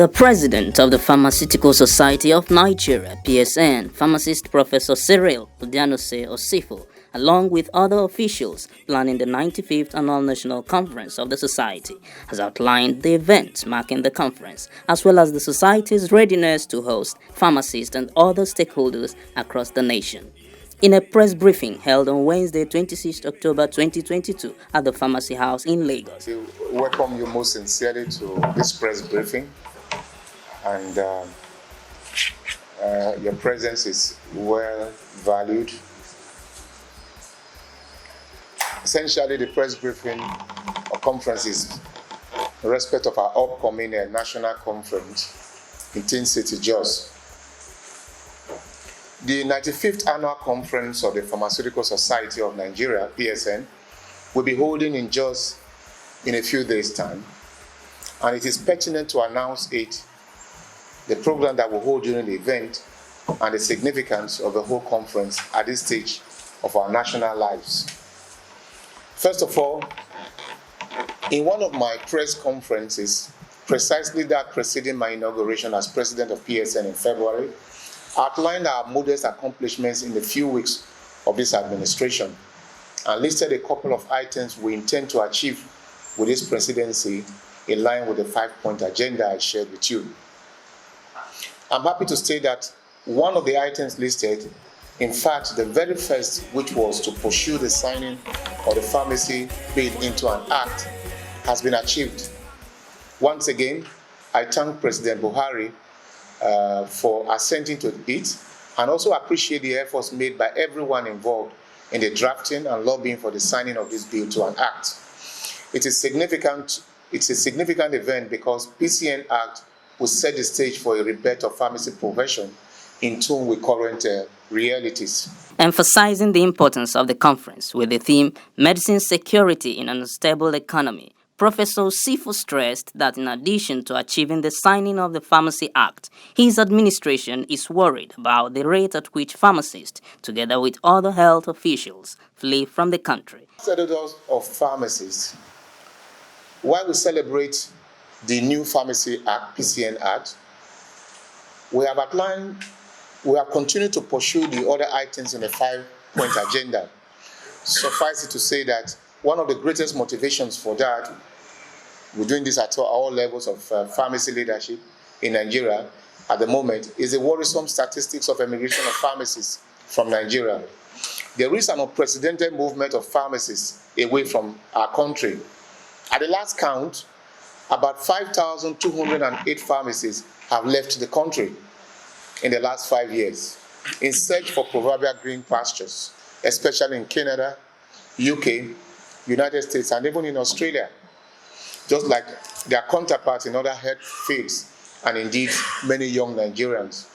The president of the Pharmaceutical Society of Nigeria, PSN, pharmacist Professor Cyril Odianose Usifoh, along with other officials planning the 95th Annual National Conference of the Society, has outlined the events marking the conference, as well as the Society's readiness to host pharmacists and other stakeholders across the nation. In a press briefing held on Wednesday, 26 October 2022 at the Pharmacy House in Lagos. We welcome you most sincerely to this press briefing, and your presence is well valued. Essentially, the press briefing or conference is in respect of our upcoming national conference in Tin City, Jos. The 95th Annual Conference of the Pharmaceutical Society of Nigeria, PSN, will be holding in Jos in a few days' time, and it is pertinent to announce the program that will hold during the event, and the significance of the whole conference at this stage of our national lives. First of all, in one of my press conferences, precisely that preceding my inauguration as president of PSN in February, outlined our modest accomplishments in the few weeks of this administration and listed a couple of items we intend to achieve with this presidency in line with the 5-point agenda I shared with you. I'm happy to state that one of the items listed, in fact, the very first, which was to pursue the signing of the pharmacy bill into an act, has been achieved. Once again, I thank President Buhari for assenting to it, and also appreciate the efforts made by everyone involved in the drafting and lobbying for the signing of this bill to an act. It's a significant event because PCN Act will set the stage for a rebirth of pharmacy profession in tune with current realities. Emphasizing the importance of the conference with the theme Medicine Security in an Unstable Economy, Professor Usifoh stressed that in addition to achieving the signing of the Pharmacy Act, his administration is worried about the rate at which pharmacists, together with other health officials, flee from the country. Senators of pharmacists, while we celebrate the new Pharmacy Act, PCN Act, we have continued to pursue the other items in the 5-point agenda. Suffice it to say that one of the greatest motivations for that, we're doing this at all levels of pharmacy leadership in Nigeria at the moment, is the worrisome statistics of emigration of pharmacists from Nigeria. There is an unprecedented movement of pharmacists away from our country. At the last count, about 5,208 pharmacists have left the country in the last 5 years in search for proverbial green pastures, especially in Canada, UK, United States, and even in Australia, just like their counterparts in other health fields, and indeed many young Nigerians.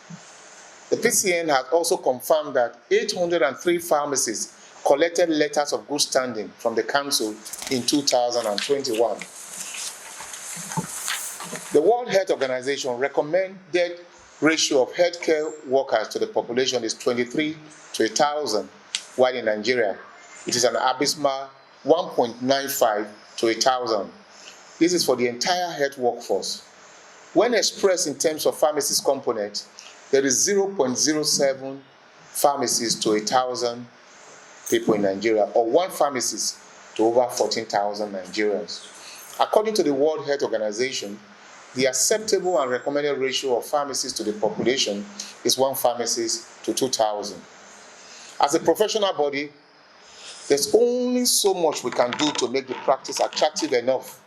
The PCN has also confirmed that 803 pharmacists collected letters of good standing from the council in 2021. The World Health Organization recommended ratio of healthcare workers to the population is 23 to 1,000, while in Nigeria it is an abysmal 1.95 to 1,000. This is for the entire health workforce. When expressed in terms of pharmacist component, there is 0.07 pharmacists to 1,000 people in Nigeria, or one pharmacist to over 14,000 Nigerians. According to the World Health Organization, the acceptable and recommended ratio of pharmacists to the population is 1 pharmacist to 2,000. As a professional body, there's only so much we can do to make the practice attractive enough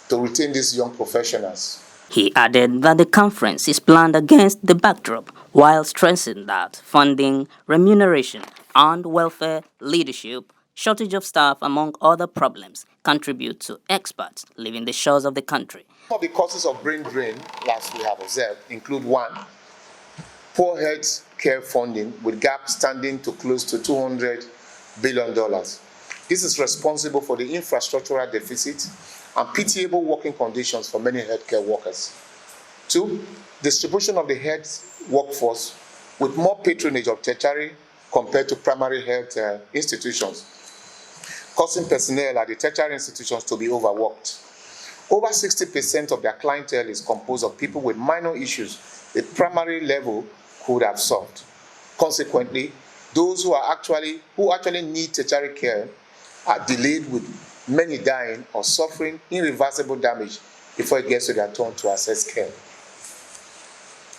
to retain these young professionals. He added that the conference is planned against the backdrop, while stressing that funding, remuneration, and welfare leadership, shortage of staff, among other problems, contribute to experts leaving the shores of the country. Some of the causes of brain drain, as we have observed, include 1, poor health care funding, with gaps standing to close to $200 billion. This is responsible for the infrastructural deficit and pitiable working conditions for many healthcare workers. 2, distribution of the health workforce with more patronage of tertiary compared to primary health institutions, causing personnel at the tertiary institutions to be overworked. Over 60% of their clientele is composed of people with minor issues the primary level could have solved. Consequently, those who actually need tertiary care are delayed, with many dying or suffering irreversible damage before it gets to their turn to access care.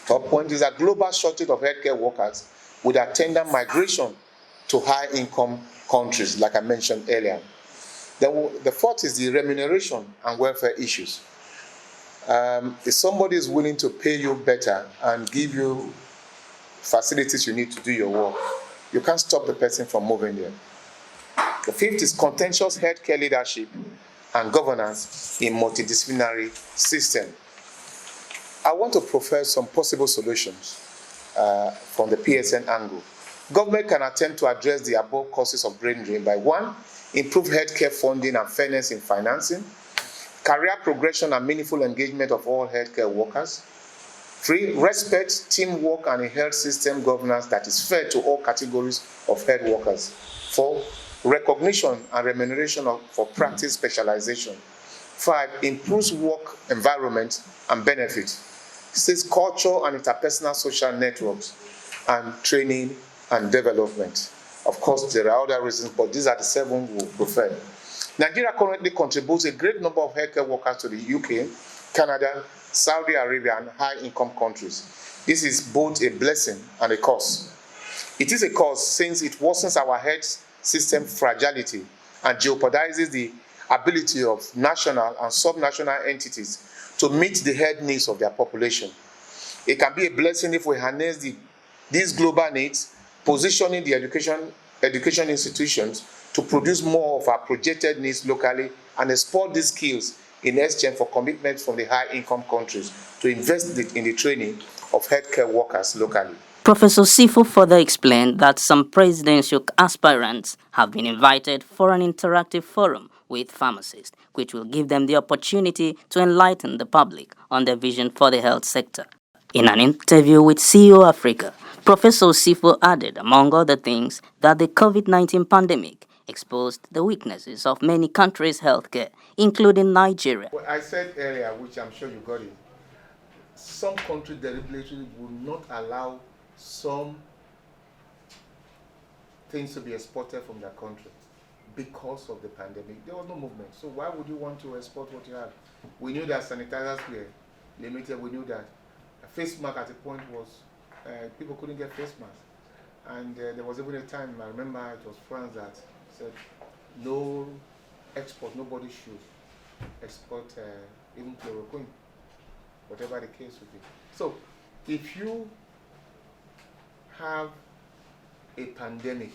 Third point is a global shortage of healthcare workers with attendant migration to high-income countries, like I mentioned earlier. The fourth is the remuneration and welfare issues. If somebody is willing to pay you better and give you facilities you need to do your work, you can't stop the person from moving there. The fifth is contentious healthcare leadership and governance in multidisciplinary system. I want to profess some possible solutions from the PSN angle. Government can attempt to address the above causes of brain drain by 1, improve healthcare funding and fairness in financing, career progression and meaningful engagement of all healthcare workers. 3, respect, teamwork, and a health system governance that is fair to all categories of health workers. 4, recognition and remuneration for practice specialization. 5, improves work environment and benefits. 6, culture and interpersonal social networks, and training and development. Of course, there are other reasons, but these are the 7 we prefer. Nigeria currently contributes a great number of healthcare workers to the UK, Canada, Saudi Arabia, and high-income countries. This is both a blessing and a curse. It is a curse since it worsens our health system fragility and jeopardizes the ability of national and subnational entities to meet the health needs of their population. It can be a blessing if we harness these global needs, positioning the education institutions to produce more of our projected needs locally and export these skills in exchange for commitments from the high-income countries to invest in the training of healthcare workers locally. Professor Usifoh further explained that some presidential aspirants have been invited for an interactive forum with pharmacists, which will give them the opportunity to enlighten the public on their vision for the health sector. In an interview with CEO Africa, Professor Usifoh added, among other things, that the COVID-19 pandemic exposed the weaknesses of many countries' healthcare, including Nigeria. Well, I said earlier, which I'm sure you got it, some countries deliberately would not allow some things to be exported from their country because of the pandemic. There was no movement. So why would you want to export what you have? We knew that sanitizers were limited. We knew that a face mask at a point was, people couldn't get face masks. And there was even a time, I remember it was France that said, no export, nobody should export even chloroquine, whatever the case would be. So if you have a pandemic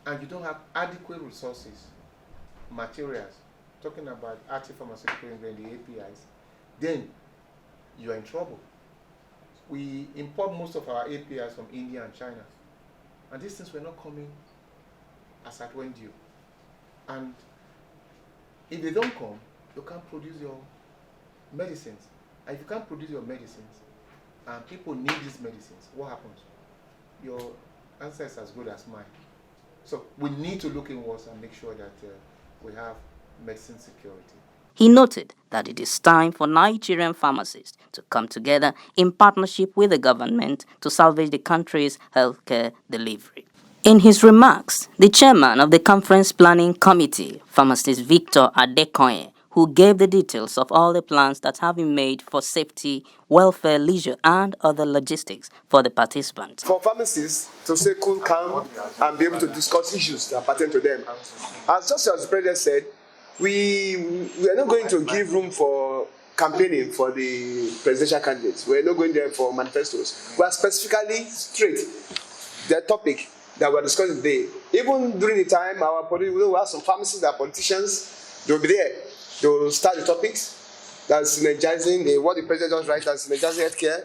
and you don't have adequate resources, materials, talking about active pharmaceutical ingredients, the APIs, then you are in trouble. We import most of our APIs from India and China, and these things were not coming as at when due. And if they don't come, you can't produce your medicines. And if you can't produce your medicines, and people need these medicines, what happens? Your answer is as good as mine. So we need to look inwards and make sure that we have medicine security. He noted that it is time for Nigerian pharmacists to come together in partnership with the government to salvage the country's healthcare delivery. In his remarks, the chairman of the Conference Planning Committee, Pharmacist Victor Adekoye, who gave the details of all the plans that have been made for safety, welfare, leisure, and other logistics for the participants. For pharmacists to stay cool, calm, and be able to discuss issues that pertain to them. Just as the president said, we are not going to give room for campaigning for the presidential candidates. We are not going there for manifestos. We are specifically straight. The topic that we are discussing today, even during the time we will have some pharmacists that are politicians, they will be there. They will start the topics that's synergizing what the president just write as synergizing healthcare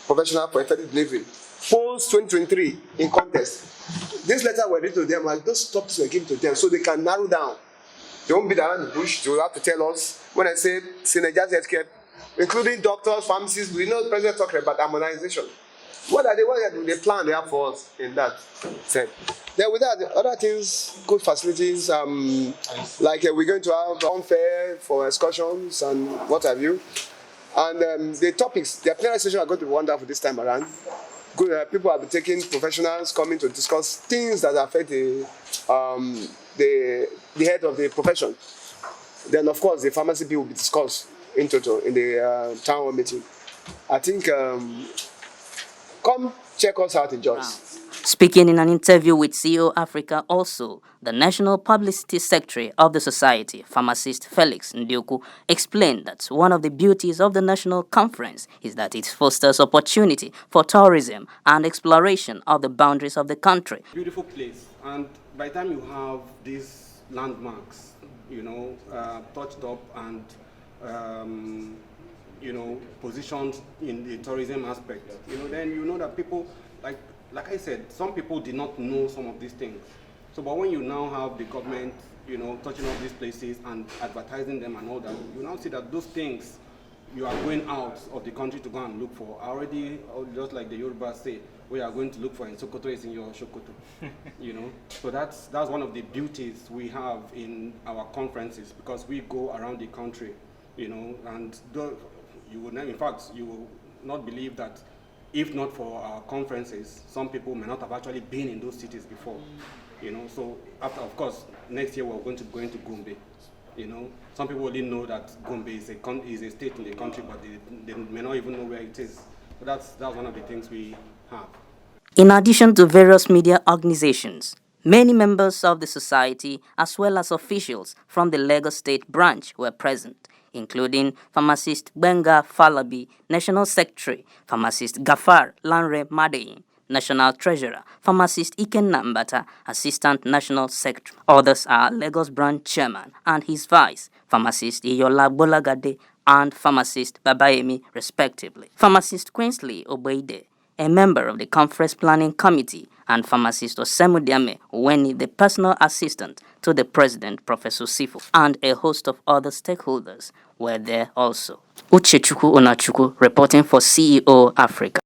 professional for effective delivery. Post 2023 in contest. This letter were written to them, like those topics were given to them so they can narrow down. They won't beat around the bush. They will have to tell us. When I say synergizing healthcare, including doctors, pharmacists, we know the president talking about harmonization. What are the plan they have for us in that sense? Then with that, the other things, good facilities, like we're going to have fun fair for excursions and what have you. And the topics, the plenary session are going to be wonderful this time around. Good, people have been taking professionals coming to discuss things that affect the head of the profession. Then, of course, the pharmacy bill will be discussed in total in the town hall meeting. I think, come check us out in Jos. Speaking in an interview with CEO Africa also, the National Publicity Secretary of the Society, Pharmacist Felix Ndioku, explained that one of the beauties of the National Conference is that it fosters opportunity for tourism and exploration of the boundaries of the country. Beautiful place, and by the time you have these landmarks, touched up and positioned in the tourism aspect, then you know that people, like I said, some people did not know some of these things. So, but when you now have the government, touching up these places and advertising them and all that, you now see that those things you are going out of the country to go and look for already, just like the Yoruba say, we are going to look for in Sokoto is in your Sokoto, So that's one of the beauties we have in our conferences, because we go around the country, and you will not believe that if not for our conferences, some people may not have actually been in those cities before, So after, of course, next year we're going to go into Gombe. Some people only know that Gombe is a state in the country, but they may not even know where it is. So that's one of the things we have. In addition to various media organizations, many members of the society, as well as officials from the Lagos State branch, were present, including Pharmacist Benga Falabi, National Secretary, Pharmacist Gafar Lanre Madeyin, National Treasurer, Pharmacist Iken Nambata, Assistant National Secretary. Others are Lagos Branch Chairman and his Vice, Pharmacist Iyola Bolagade and Pharmacist Babayemi, respectively. Pharmacist Quinsley Obeide, a member of the Conference Planning Committee, and Pharmacist Osemudiame Weni, the personal assistant to the President, Prof. Usifoh, and a host of other stakeholders were there also. Uchechukwu Onachukwu reporting for CEO Africa.